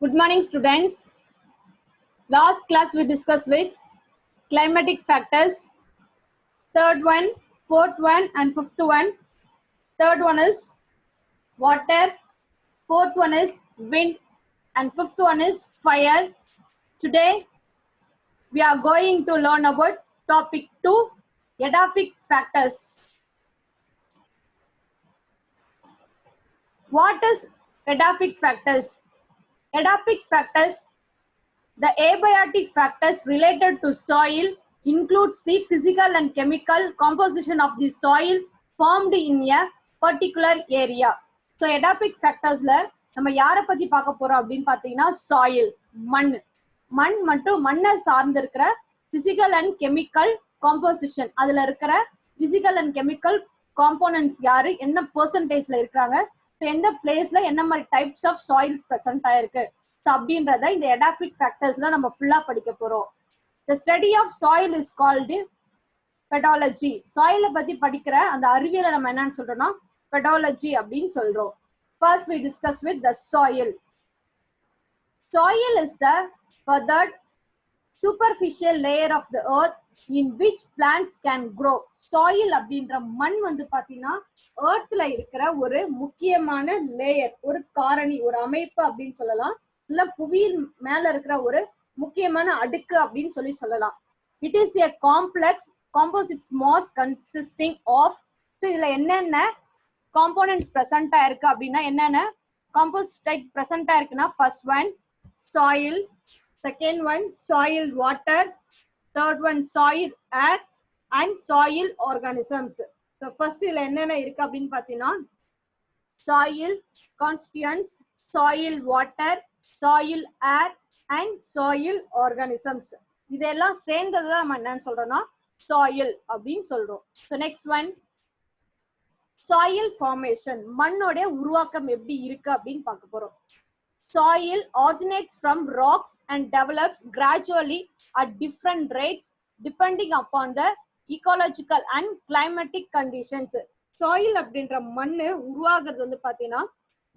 Good morning, students. Last class we discussed with climatic factors. Third one, fourth one, and fifth one. Third one is water. Fourth one is wind, and fifth one is fire. Today we are going to learn about topic 2, edaphic factors. What is edaphic factors? Edaphic factors, the abiotic factors related to soil includes the physical and chemical composition of the soil formed in a particular area. So edaphic factorsல நம்ம யாரை பத்தி பார்க்க போறோம் அப்படின்னு பார்த்தீங்கன்னா soil, மண் மற்றும் மண்ணை சார்ந்து இருக்கிற பிசிக்கல் அண்ட் கெமிக்கல் காம்போசிஷன், அதுல இருக்கிற பிசிக்கல் அண்ட் கெமிக்கல் காம்போனன்ட்ஸ் யாரு, என்ன பெர்சன்டேஜ்ல இருக்கிறாங்க, எந்த பிளேஸ்ல என்ன மாதிரி டைப்ஸ் ஆஃப் சாயில்ஸ் பிரசன்ட் ஆயிருக்கு அப்படின்றத இந்த எடாபிக் ஃபேக்டர்ஸ்ல நம்ம ஃபுல்லா படிக்க போறோம். The study of soil is called pedology. சாயிலை பத்தி படிக்கிற அந்த அறிவியலை நம்ம என்னன்னு சொல்றோம்னா pedology அப்படின்னு சொல்றோம். First we discuss with the soil. Soil is the feathered superficial layer of the earth in which plants can grow. Soil அப்படின்ற மண் வந்து பாத்தீங்கன்னா earthல இருக்கிற ஒரு முக்கியமான லேயர், ஒரு காரணி, ஒரு அமைப்பு அப்படின்னு சொல்லலாம். இல்ல புவியின் மேல இருக்கிற ஒரு முக்கியமான அடுக்கு அப்படின்னு சொல்லலாம். It is a complex composite mass consisting of, இதுல என்னென்ன காம்போனன்ட்ஸ் பிரசன்ட் ஆயிருக்கு அப்படின்னா என்னென்ன காம்போசிட் பிரசன்ட் ஆயிருக்குன்னா, first one soil, second one soil water, third one soil air and soil organisms. So first இதுல என்னென்ன இருக்கு அப்படின்னு பார்த்தீங்கன்னா soil constituents, soil water, soil air and soil organisms. இதெல்லாம் சேர்ந்ததுதான் நம்ம என்னன்னு சொல்றோம்னா சாயில் அப்படின்னு சொல்றோம். So next one soil formation, மண்ணோட உருவாக்கம் எப்படி இருக்கு அப்படின்னு பார்க்க போறோம். Soil originates from rocks and develops gradually at different rates depending upon the ecological and climatic conditions. Soil அப்படின்ற மண்ணு உருவாகிறது வந்து பாத்தீங்கன்னா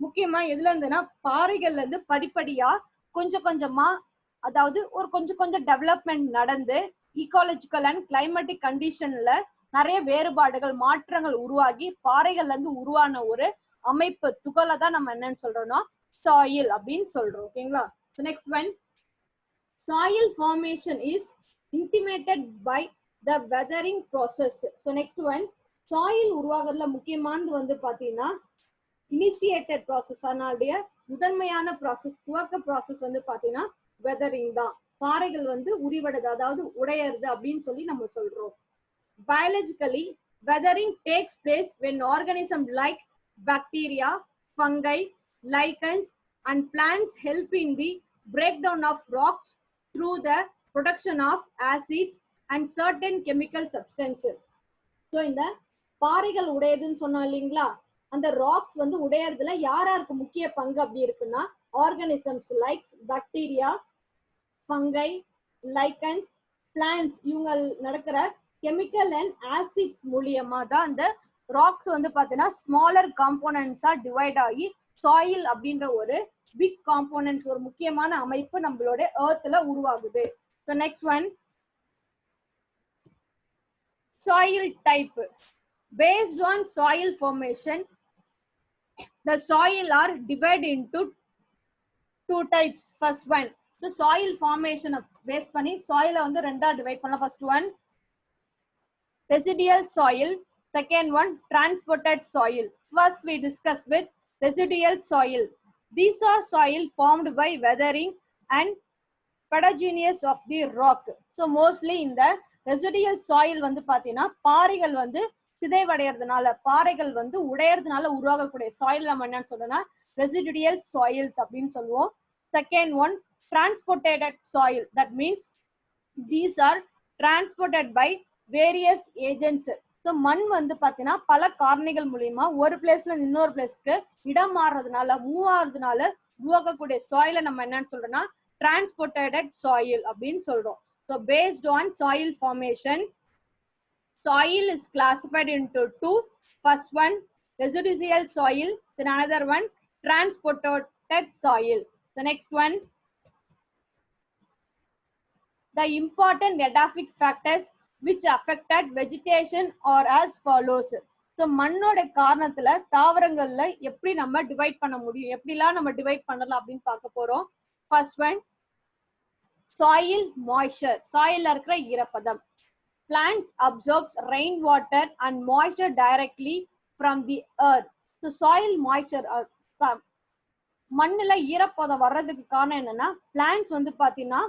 முக்கியமா எதுல இருந்துன்னா பாறைகள்ல இருந்து படிப்படியா கொஞ்சம் கொஞ்சமா, அதாவது ஒரு கொஞ்சம் டெவலப்மெண்ட் நடந்து ஈகாலஜிக்கல் அண்ட் கிளைமேட்டிக் கண்டிஷன்ல நிறைய வேறுபாடுகள் மாற்றங்கள் உருவாகி பாறைகள்ல இருந்து உருவான ஒரு அமைப்பு துகளை தான் நம்ம என்னன்னு சொல்றோம்னா soil அப்படின்னு சொல்றோம். ஓகேங்களா? So next one, soil formation is intimated by the weathering process. So next one, soil உருவாகிறதுல முக்கியமானது வந்து பாத்தீங்கன்னா இனிஷியேட்டட் ப்ராசஸ், அதனால முதன்மையான ப்ராசஸ், துவக்க ப்ராசஸ் வந்து பாத்தீங்கன்னா வெதரிங் தான். பாறைகள் வந்து உரிவடைது, அதாவது உடையறது அப்படின்னு சொல்லி நம்ம சொல்றோம். Biologically, weathering takes place when organisms like bacteria, fungi, lichens and plants help in the breakdown of rocks through the production of acids and certain chemical substances. So இந்த பாறைகள் உடையதுன்னு சொன்னோம் இல்லைங்களா, அந்த ராக்ஸ் வந்து உடையறதுல யாருக்கு முக்கிய பங்கு அப்படி இருக்குன்னா organisms like bacteria, fungi, lichens, plants, இவங்க நடக்கிற கெமிக்கல் அண்ட் ஆசிட்ஸ் மூலியமா தான் அந்த ராக்ஸ் வந்து பாத்தீங்கன்னா ஸ்மாலர் காம்போனன்ட்ஸா டிவைட் ஆகி சாயில் அப்படின்ற ஒரு பிக் காம்போனன்ட்ஸ், ஒரு முக்கியமான அமைப்பு நம்மளோட எர்த்ல உருவாகுது. So next one, soil type. Based on soil formation, the soil are divided into two types. First one, so soil formation base பண்ணி soil வந்து ரெண்டா டிவைட் பண்ணலாம். First one residual soil, second one transported soil. First we discuss with residual soil. These are soil formed by weathering and pedogenous of the rock. So mostly in the residual soil வந்து பாத்தீங்கன்னா பாறைகள் வந்து சிதைவடைறதுனால, பாறைகள் வந்து உடையறதுனால உருவாகக்கூடிய soil நம்ம என்னன்னு சொல்றோம்னா residual soils அப்படின்னு சொல்லுவோம். Second one transported soil, that means these are transported by various agents. So மண் வந்து பாத்தீங்கன்னா பல காரணிகள் மூலியமா ஒரு பிளேஸ்ல இன்னொரு பிளேஸ்க்கு இடம் மாறுறதுனால, மூவ் ஆகுறதுனால உருவாக்கக்கூடிய சாயிலை நம்ம என்னன்னு சொல்றோம்னா டிரான்ஸ்போர்ட்டட் சாயில் அப்படின்னு சொல்றோம். So based on soil formation, soil is classified into two. First one residual soil, then another one transported soil. The next one, the important edaphic factors which affected vegetation are as follows. So மண்ணோட காரணத்துல தாவரங்கள்ல எப்படி நம்ம divide பண்ண முடியும், எப்படிலாம் நம்ம divide பண்ணலாம் அப்படின்னு பார்க்க போறோம். ஃபர்ஸ்ட் ஒன், சாயில் மாய்ஸ்சர், சாயில்ல இருக்கிற ஈரப்பதம். Plants absorbs rainwater and moisture directly from the earth. So soil moisture, மண்ணுல ஈரப்பதம் வர்றதுக்கு காரணம் என்னன்னா, பிளான்ட்ஸ் வந்து பாத்தீங்கன்னா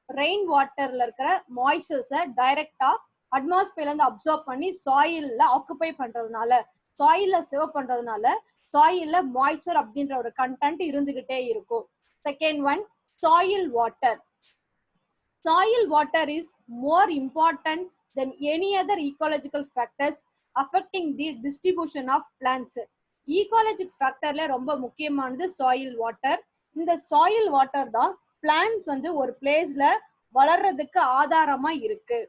ரெயின் வாட்டர்ல இருக்கிற மாய்ஸ்சர்ஸை டைரக்டா அட்மாஸ்பியர்ல இருந்து அப்சர்வ் பண்ணி சாயில்ல ஆக்குபை பண்றதுனால, சாயில்ல சேவ் பண்றதுனால சாயில்ல மாய்ஸ்சர் அப்படின்ற ஒரு கண்டென்ட் இருந்துகிட்டே இருக்கும். Second one, soil water. Soil water is more important than any other ecological factors affecting the distribution of plants. Ecological factorல ரொம்ப முக்கியமானது soil water. இந்த soil water தான் plants வந்து ஒரு பிளேஸ்ல வளர்றதுக்கு ஆதாரமா இருக்கு.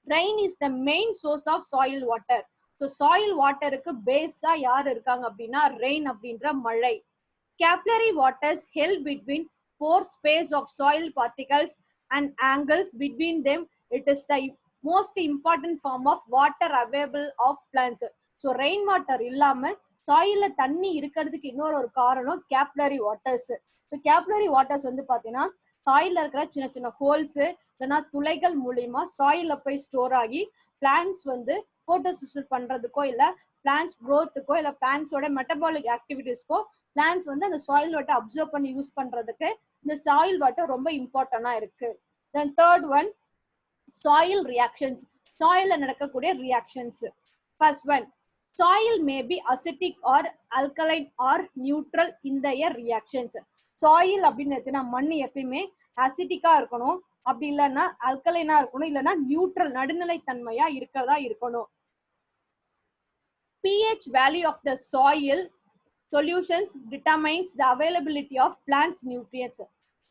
Rain is the main source of soil water. So soil waterக்கு பேஸா யார் இருக்காங்க அப்படின்னா rain அப்படின்ற மழை. Capillary waters held between pore space of soil particles and angles between them. It is the most important form of water available of plants. So rain water இல்லாம சாயில்ல தண்ணி இருக்கிறதுக்கு இன்னொரு ஒரு காரணம் capillary waters. So capillary waters வந்து பாத்தீங்கன்னா சாயில்ல இருக்கிற சின்ன சின்ன ஹோல்ஸ் இல்லைன்னா துளைகள் மூலியமா சாயில்ல போய் ஸ்டோர் ஆகி பிளான்ட்ஸ் வந்து போட்டோசிந்தசிஸ் பண்றதுக்கோ இல்ல பிளான்ட்ஸ் growthக்கோ இல்ல பிளான்ட்ஸோட மெட்டபாலிக் ஆக்டிவிட்டிஸ்க்கோ பிளான்ட்ஸ் வந்து அந்த சாயில் வாட்டர் அப்சர்வ் பண்ணி யூஸ் பண்றதுக்கு இந்த சாயில் வாட்டர் ரொம்ப இம்பார்ட்டண்டா இருக்கு. Then third one, soil reactions. சாயில்ல நடக்கக்கூடிய reactions. First one, soil may be acidic or alkaline or neutral in their reactions. Soil அப்படின்னு எடுத்தீங்கன்னா மண் எப்பயுமே அசிட்டிக்கா இருக்கணும், அப்படி இல்லைன்னா அல்கலைனா இருக்கணும், இல்லைன்னா நியூட்ரல் நடுநிலை தன்மையா இருக்கிறதா இருக்கணும். pH value of the soil solutions determines the availability of plants nutrients.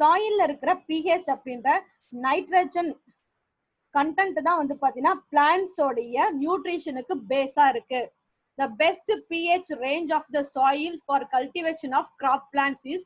சாயில்ல இருக்கிற pH அப்படின்ற நைட்ரஜன் கண்டென்ட் தான் வந்து பாத்தீங்கன்னா பிளான்ட்ஸோடைய நியூட்ரிஷனுக்கு பேஸா இருக்கு. The best pH range of the soil for cultivation of crop plants is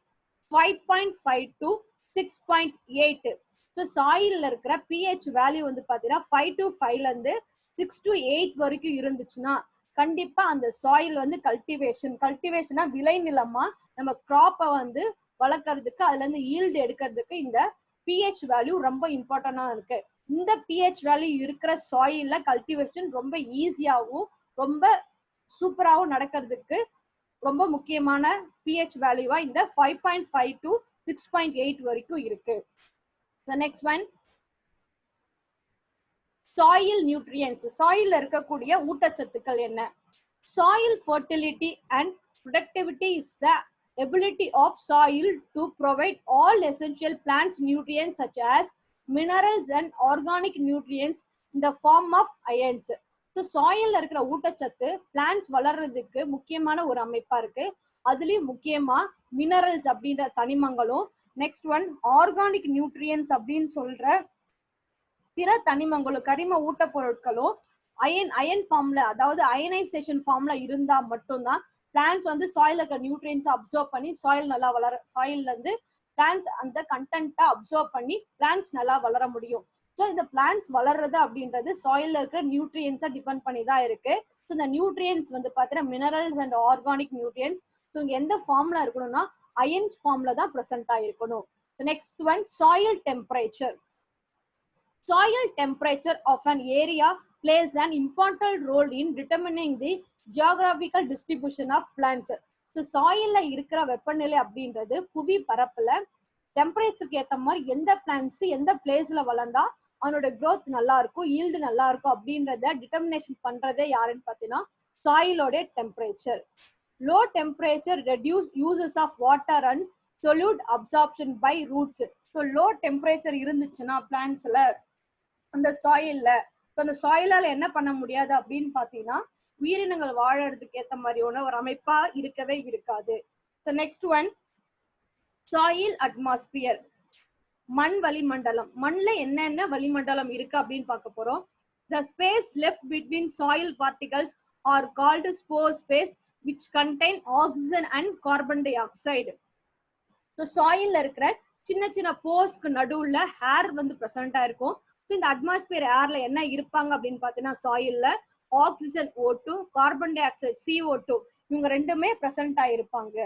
5.5 to 6.8. So சாயில்ல இருக்கிற pH வேல்யூ வந்து பாத்தீங்கன்னா 5 to 5ல இருந்து 6 to 8 வரைக்கும் இருந்துச்சுன்னா கண்டிப்பா அந்த சாயில் வந்து கல்டிவேஷனா விளைநிலமா நம்ம கிராப்பை வந்து வளர்க்கறதுக்கு அதுல இருந்து ஈல்டு எடுக்கிறதுக்கு இந்த pH வேல்யூ ரொம்ப இம்பார்ட்டண்டா இருக்கு. இந்த pH வேல்யூ இருக்கிற சாயில்ல கல்டிவேஷன் ரொம்ப ஈஸியாகவும் ரொம்ப சூப்பராகவும் நடக்கிறதுக்கு ரொம்ப முக்கியமான pH வேல்யூவா இந்த 5.5 to 6.8 வரைக்கும் இருக்கு. The next one, soil nutrients. சாயில்ல இருக்கக்கூடிய ஊட்டச்சத்துக்கள் என்ன? Soil fertility and productivity is the ability of soil to provide all essential plants nutrients such as minerals and organic nutrients in the form of ions. So சாயில்ல இருக்கிற ஊட்டச்சத்து plants வளர்றதுக்கு முக்கியமான ஒரு அமைப்பா இருக்கு. அதுலயும் முக்கியமா மினரல்ஸ் அப்படின்ற தனிமங்களும், நெக்ஸ்ட் ஒன் ஆர்கானிக் நியூட்ரியன்ஸ் அப்படின்னு சொல்ற பிற தனிமங்களும் கரிம ஊட்ட பொருட்களும் அயன் ஃபார்ம்ல, அதாவது அயனைசேஷன் ஃபார்ம்ல இருந்தா மட்டும்தான் பிளான்ட்ஸ் வந்து சாயில்ல இருக்கிற நியூட்ரியன்ஸ் அப்சர்வ் பண்ணி சாயில் நல்லா வளர, சாயில்ல இருந்து பிளான்ட்ஸ் அந்த கண்டென்ட்டை அப்சர்வ் பண்ணி பிளான்ட்ஸ் நல்லா வளர முடியும். ஸோ இந்த பிளான்ட்ஸ் வளர்றது அப்படின்றது சாயில்ல இருக்கிற நியூட்ரியன்ஸை டிபெண்ட் பண்ணி தான் இருக்கு. ஸோ இந்த நியூட்ரியன்ஸ் வந்து பார்த்தீங்கன்னா minerals and organic nutrients. So இங்க எந்த ஃபார்ம்ல இருக்கணும்னா அயன்ஸ் ஃபார்ம்ல தான் ப்ரெசென்ட் ஆயிருக்கணும். Next one, soil temperature. Soil temperature of an area plays an important role in determining the geographical distribution of plants. So சாயில்ல இருக்கிற வெப்பநிலை அப்படின்றது புவி பரப்புல டெம்பரேச்சருக்கு ஏற்ற மாதிரி எந்த பிளான்ட்ஸ் எந்த பிளேஸ்ல வளர்ந்தா அவனோட growth நல்லா இருக்கும், ஈல்டு நல்லா இருக்கும் அப்படின்றத டிட்டர்மினேஷன் பண்றதே யாருன்னு பார்த்தீங்கன்னா சாயிலோட temperature. Low temperature reduce uses of water and solute absorption by roots. So low temperature இருந்துச்சுன்னா பிளான்ட்ஸ்ல அந்த சாயில்ல, அந்த சாயிலால என்ன பண்ண முடியாது அப்படின்னு பாத்தீங்கன்னா உயிரினங்கள் வாழறதுக்கு ஏற்ற மாதிரியான ஒரு அமைப்பா இருக்கவே இருக்காது. Next one, soil atmosphere. மண் வளிமண்டலம். மண்ல என்னென்ன வளிமண்டலம் இருக்கு அப்படின்னு பார்க்க போறோம். The space left between soil particles are called spore space which contain oxygen and carbon dioxide. So சாயில்ல இருக்கிற சின்ன சின்ன போர்ஸ்க்கு நடுவுல ஏர் வந்து ப்ரெசென்ட் ஆயிருக்கும். இந்த அட்மாஸ்பியர் ஏர்ல என்ன இருப்பாங்க அப்படின்னு பாத்தீங்கன்னா சாயில்ல oxygen O2, carbon dioxide CO2 இவங்க ரெண்டுமே ப்ரெசென்ட் ஆயிருப்பாங்க.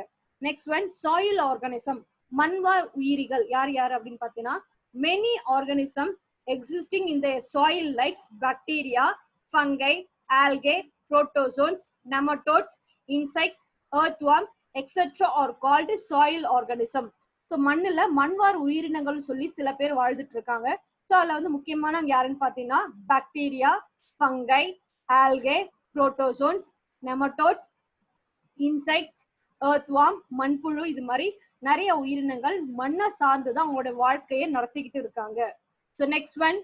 நெக்ஸ்ட் ஒன் சாயில் ஆர்கானிசம், மண்வாழ் உயிரிகள் யார் யார் அப்படின்னு பாத்தீங்கன்னா many organism existing in the soil like bacteria, fungi, algae, protozoans, nematodes, insects, earthworm, etc. are called soil organism. So மண்ணுல மண்வார் உயிரினங்கள் சொல்லி சில பேர் வாழ்ந்துட்டு இருக்காங்க. ஸோ அதுல வந்து முக்கியமானவங்க யாருன்னு பாத்தீங்கன்னா bacteria, fungi, algae, protozoans, nematodes, insects, earthworm, மண்புழு, இது மாதிரி நிறைய உயிரினங்கள் மண்ணை சார்ந்துதான் அவங்களோட வாழ்க்கையை நடத்திக்கிட்டு இருக்காங்க. So next one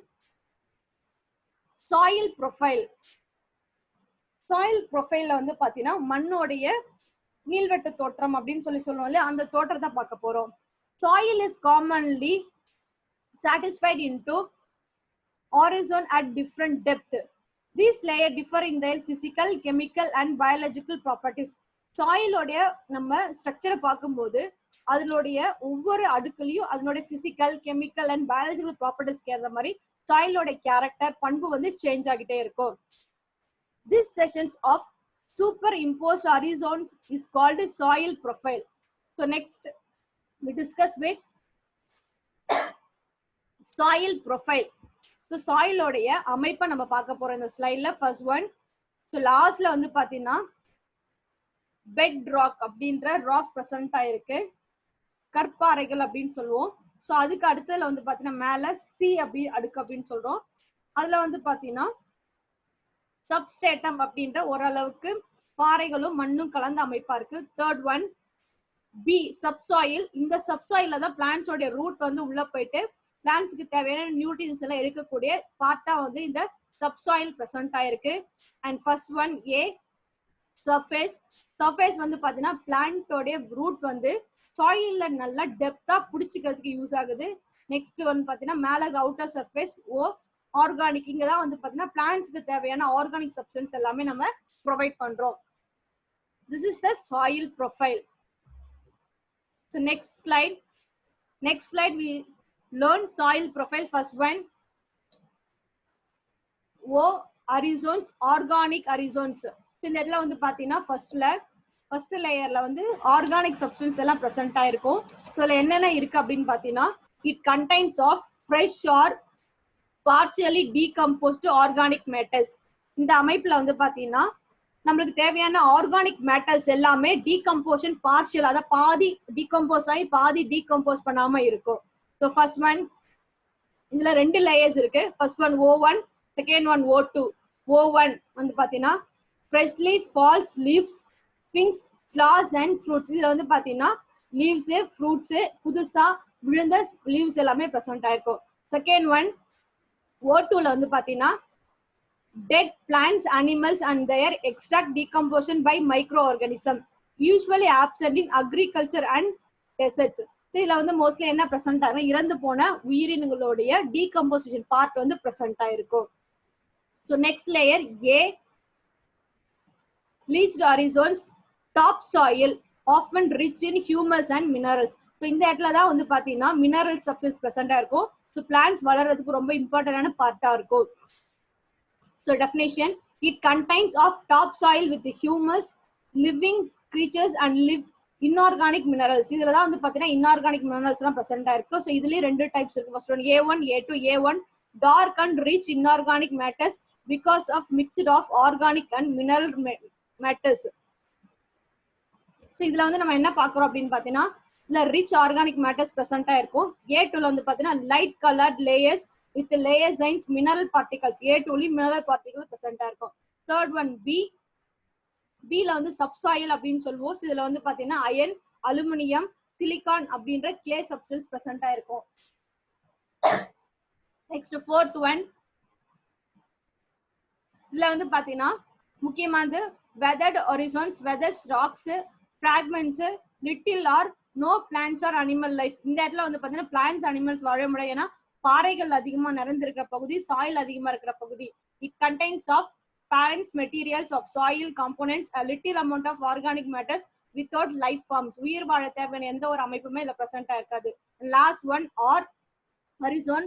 soil profile. Soil ப்ரொஃபைல்ல வந்து பாத்தீங்கன்னா மண்ணோடைய நீள்வட்ட தோற்றம் அப்படின்னு சொல்லுவோம் இல்லையா, அந்த தோற்றத்தை பார்க்க போறோம். Soil is commonly stratified into horizon at different depth. These layers differ in their physical, chemical and biological properties. Soil உடைய நம்ம ஸ்ட்ரக்சரை பார்க்கும்போது அதனுடைய ஒவ்வொரு அடுக்குலையும் அதனுடைய பிசிக்கல், கெமிக்கல் அண்ட் பயாலஜிக்கல் ப்ராப்பர்ட்டிஸ்க்கு ஏற்ற மாதிரி சாயிலோட கேரக்டர் பண்பு வந்து சேஞ்ச் ஆகிட்டே இருக்கும். This sections of superimposed horizons is called soil profile. So next we discuss with soil profile. So soil உடைய அமைப்பை நம்ம பார்க்க போறோம் இந்த ஸ்லைட்ல. ஃபர்ஸ்ட் ஒன், ஸோ லாஸ்ட்ல வந்து பாத்தீங்கன்னா பெட் ராக் அப்படின்ற ராக் ப்ரெசென்ட் ஆயிருக்கு, கற்பாறைகள் அப்படின்னு சொல்லுவோம். ஸோ அதுக்கு அடுத்ததுல வந்து பாத்தீங்கன்னா மேல சி அப்படி அடுக்கு அப்படின்னு சொல்றோம். அதுல வந்து பாத்தீங்கன்னா சப்ஸ்டேட்டம் அப்படின்ற ஓரளவுக்கு பாறைகளும் மண்ணும் கலந்த அமைப்பா இருக்கு. Third one B subsoil. இந்த சப்சாயில தான் பிளான்ட்ஸோட ரூட் வந்து உள்ள போயிட்டு பிளான்ட்ஸ்க்கு தேவையான நியூட்ரியன்ஸ் எல்லாம் எடுக்கக்கூடிய பார்ட்டா வந்து இந்த சப்சாயில் பிரசன்ட் ஆயிருக்கு. And first one A surface. Surface வந்து பாத்தீங்கன்னா பிளான்ட்டோட ரூட் வந்து சாயில்ல நல்லா டெப்தா புடிச்சுக்கிறதுக்கு யூஸ் ஆகுது. நெக்ஸ்ட் வந்து பாத்தீங்கன்னா மேல அவுட்டர் சர்ஃபேஸ் ஓ ஆர்கானிக். இங்கதான் வந்து பாத்தீங்கன்னா பிளான்ட்ஸ்க்கு தேவையான ஆர்கானிக் சப்ஸ்டன்ஸ் எல்லாமே நம்ம ப்ரொவைட் பண்றோம். This is the soil profile. So next slide we learn soil profile. First one horizons, organic horizons. இந்த இடத்துல வந்து பாத்தீங்கன்னா ஃபர்ஸ்ட் லேயர்ல வந்து ஆர்கானிக் சப்ஸ்டன்ஸ் எல்லாம் பிரசன்ட் ஆயிருக்கும். ஸோ இதுல என்னென்ன இருக்கு அப்படின்னு பாத்தீங்கன்னா it contains of fresh or partially decomposed organic matters. இந்த அமைப்புல வந்து பாத்தீங்கன்னா நம்மளுக்கு தேவையான ஆர்கானிக் மேட்டர்ஸ் எல்லாமே டீகம்போஷன் பார்ஷியல், அதாவது பாதி டீகம்போஸ் ஆகி பாதி டீகம்போஸ் பண்ணாம இருக்கும். ஸோ ஃபர்ஸ்ட் ஒன் இதுல ரெண்டு லேயர்ஸ் இருக்கு. First one O1, second one O2. O1 வந்து பாத்தீங்கன்னா freshly falls leaves, pinks, flowers and fruits. இதுல வந்து பாத்தீங்கன்னா லீவ்ஸ், ஃப்ரூட்ஸ், புதுசா விழுந்த லீவ்ஸ் எல்லாமே ப்ரெசென்ட் ஆயிருக்கும். செகண்ட் ஒன் O2ல வந்து பாத்தீங்கன்னா dead plants, animals and their extract decomposition by microorganism, usually absent in agriculture and deserts. இதுல வந்து மோஸ்ட்லி என்ன பிரசன்ட் ஆகும், இறந்து போன உயிரினங்களுடைய டீகம்போசிஷன் பார்ட் வந்து பிரசன்ட் ஆயிருக்கும். So next layer A leached horizons, top soil often rich in humus and minerals. So இந்த இடத்துல தான் வந்து பாத்தீங்கன்னா மினரல் சப்ஸ்டன்ஸ் பிரசன்டா இருக்கும். ஸோ பிளான்ட்ஸ் வளர்றதுக்கு ரொம்ப இம்பார்ட்டன்டான பார்ட்டா இருக்கும். So definition, it contains of topsoil with humus, living creatures and inorganic minerals. இதுல தான் வந்து பாத்தீங்கன்னா inorganic minerals எல்லாம் present ஆயிருக்கு. So இதுலயே ரெண்டு டைப்ஸ் இருக்கு. First one A1, A2. A1 dark and rich inorganic matters because of mixed of organic and mineral matters. So இதுல வந்து நம்ம என்ன பார்க்கறோம் அப்படின்னு பாத்தீங்கன்னா இல்ல ரிச் ஆர்கானிக் மேட்டர்ஸ் பிரசன்ட் ஆயிருக்கும். A2ல வந்து பாத்தீங்கன்னா light coloured layers with layer signs mineral particles. A2 mineral particles present ஆயிருக்கும். Third one B ல வந்து subsoil அப்படின்னு சொல்லுவோம். இதுல வந்து பாத்தீங்கன்னா அயன், அலுமினியம், சிலிகான் அப்படின்ற clay substance present ஆயிருக்கும். Next fourth one இதுல வந்து பாத்தீங்கன்னா முக்கியமானது weathered horizons, weathers, rocks, fragments, little or no plants or animal life. இந்த இடத்துல வந்து பாத்தீங்கன்னா plants, animals வாழ முடியாது. ஏன்னா பாறைகள் அதிகமா நிறைந்திருக்கிற பகுதி, சாயில் அதிகமா இருக்கிற பகுதி. It contains of parents materials of soil components, a little amount of organic matters, without life forms. உயிர் வாழ தேவையான எந்த ஒரு அமைப்புமே இதுல பிரசன்டா இருக்காது. Last one R horizon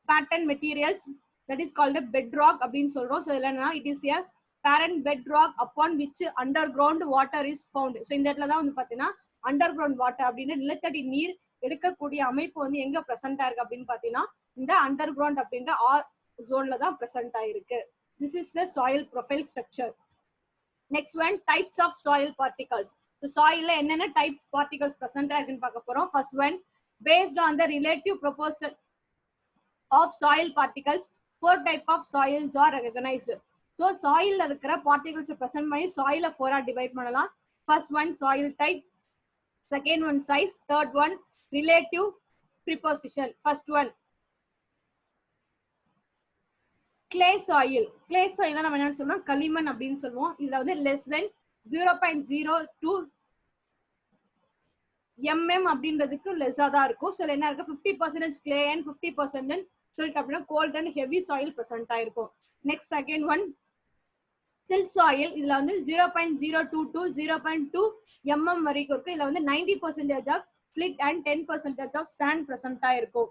pattern materials, that is called a bedrock அப்படின்னு சொல்றோம். So இல்லனா it is a parent bedrock upon which underground water is found. So இந்த இடத்துல தான் வந்து பாத்தீங்கன்னா underground water அப்படின்னு நிலத்தடி நீர் எடுக்கக்கூடிய அமைப்பு வந்து எங்க பிரசன்டா இருக்கு அப்படின்னு பாத்தீங்கன்னா இந்த underground அப்படின்ற ஜோன்ல தான் பிரசன்ட் ஆயிருக்கு. This is the soil profile structure. Next one, types of soil particles. So soil ல என்னென்ன type particles present ஆகுன்னு பார்க்க போறோம். First one, based on the relative proportion of soil particles, 4 type of soils are recognized. So soil ல இருக்கிற particles present பண்ணி soil ல 4 ஆ divide பண்ணலாம். First one, soil type. Second one, size. Third one, relative preposition. First one, clay soil. Clay soil நம்ம என்ன சொல்றோம், களிமண் அப்படின்னு சொல்லுவோம். இதுல வந்து less than 0.02 mm அப்படின்றதுக்கு லெஸ்ஸா தான் இருக்கும். ஸோ என்ன இருக்கு 50% clay and 50% silt அப்படின்னா cold and heavy soil present ஆயிருக்கும். Next second one, silt soil. இதுல வந்து 0.02 to 0.2 mm வரைக்கும் இருக்கு. இதுல வந்து 90% of silt and 10% of sand present ஆயிருக்கும்.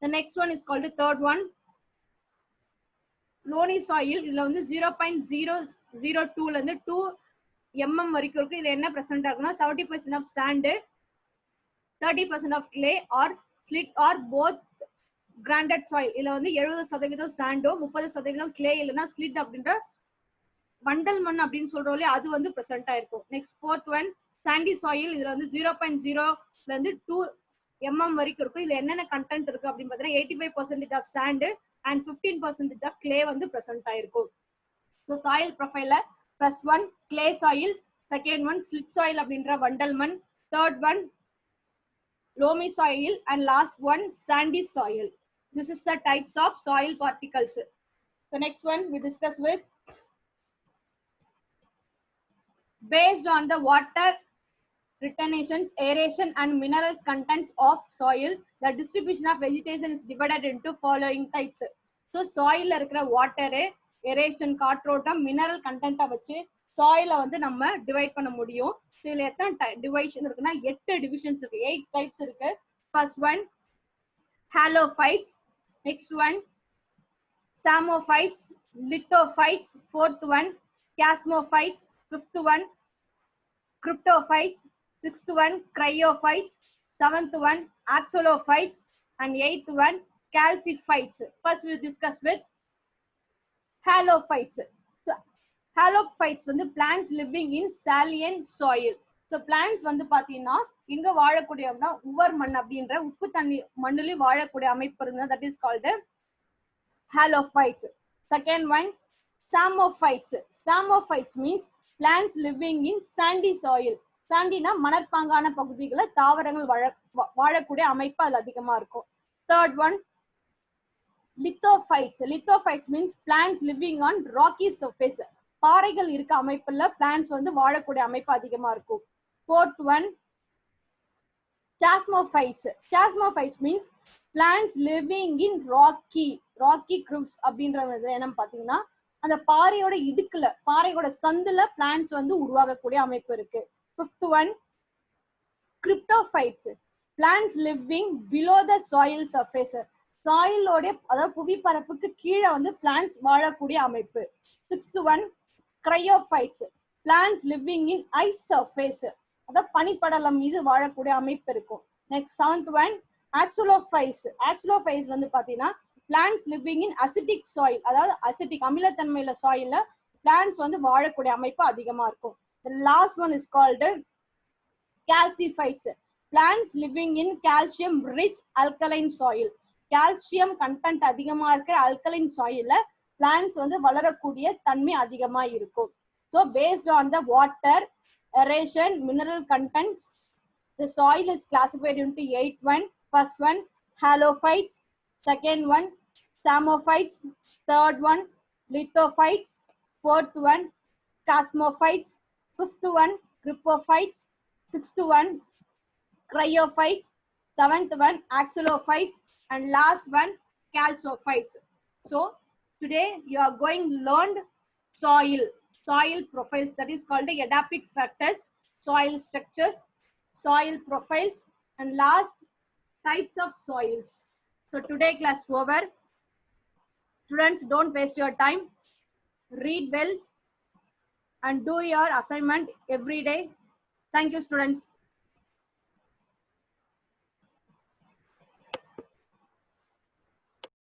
The next one is called the third one, loamy soil. இதுல வந்து 0.002 ல இருந்து 2 mm வரைக்கும் இருக்கு. இது என்ன பிரசன்ட் ஆகுனா 70% of sand, 30% of clay or silt or both granite soil. இதுல வந்து 70% சாண்டோ 30% clay இல்லனா silt அப்படின்ற வண்டல் மண் அப்படின்னு சொல்றோம் இல்லையா, அது வந்து பிரசன்ட் ஆயிருக்கும். Next fourth one, Chandy soil. இதுல வந்து 0.0 ல இருந்து 2 mm வரைக்கும் இருக்கும். இதுல என்னென்ன கண்டென்ட் இருக்கு அப்படின்னு பார்த்தீங்கன்னா 85% of sand and 15% of clay வந்து பிரசன்ட் ஆயிருக்கும். ஸோ சாயில் ப்ரொஃபைல first one clay soil, second one silt soil அப்படின்ற வண்டல் மண், third one loamy soil and last one sandy soil. This is the types of soil particles. The next one we discuss with, based on the water retentions, aeration and minerals contents of soil, the distribution of vegetation is divided into following types. So soil la irukra water, aeration, காற்றோட்டம், mineral content வச்சு soil வந்து நம்ம divide பண்ண முடியும். இதுல எத்தனை division இருக்குன்னா 8 divisions இருக்கு, 8 டைப்ஸ் இருக்கு. First one halophytes, next one psammophytes, lithophytes, fourth one chasmophytes, fifth one cryptophytes, sixth one cryophytes, seventh one axolophytes and eighth one calciphytes. First we discuss with halophytes. So halophytes வந்து plants living in saline soil. So plants வந்து பாத்தீங்கன்னா இங்க வாழக்கூடிய உவர் மண் அப்படின்ற உப்பு தண்ணி மண்ணிலும் வாழக்கூடிய அமைப்பு இருந்தா that is called halophytes. Second one psammophytes. Psammophytes means plants living in sandy soil. சாண்டினா மணற்பாங்கான பகுதிகளை தாவரங்கள் வாழக்கூடிய அமைப்பு அதுல அதிகமா இருக்கும். Third one lithophytes. Lithophytes means plants living on rocky surface. பாறைகள் இருக்க அமைப்புல plants வந்து வாழக்கூடிய அமைப்பு அதிகமா இருக்கும். Fourth one chasmophytes. Chasmophytes means plants living in rocky cliffs அப்படின்றது என்ன பாத்தீங்கன்னா அந்த பாறையோட இடுக்குல பாறையோட சந்துல plants வந்து உருவாகக்கூடிய அமைப்பு இருக்கு. Fifth one cryptophytes. Plants living below the soil surface. சாயிலோட அதாவது புவி பரப்புக்கு கீழே வந்து பிளான்ட்ஸ் வாழக்கூடிய அமைப்பு. Sixth one cryophytes. Plants living in ice surface. அதாவது பனிப்படலம் மீது வாழக்கூடிய அமைப்பு இருக்கும். Next seventh one axolophytes. Axolophytes வந்து பாத்தீங்கன்னா plants living in acidic soil. அதாவது அசிட்டிக் அமிலத்தன்மையில சாயில்ல plants வந்து வாழக்கூடிய அமைப்பு அதிகமா இருக்கும். The last one is called calciphytes. Plants living in calcium rich alkaline soil. Calcium content அதிகமா இருக்கிற அல்கலைன் சாயில்ல பிளான்ட்ஸ் வந்து வளரக்கூடிய தன்மை அதிகமா இருக்கும். So based on the water, aeration, mineral contents, the soil is classified into 8 one. First one halophytes, second one psammophytes, third one lithophytes, fourth one chasmophytes, fifth one cryptophytes, sixth one cryophytes, seventh one axolophytes and last one calcophytes. So today you are going to learn soil. soil profiles, that is called the edaphic factors, soil structures, soil profiles, and last, types of soils. So today class over. Students, don't waste your time. Read well and do your assignment every day. Thank you, students.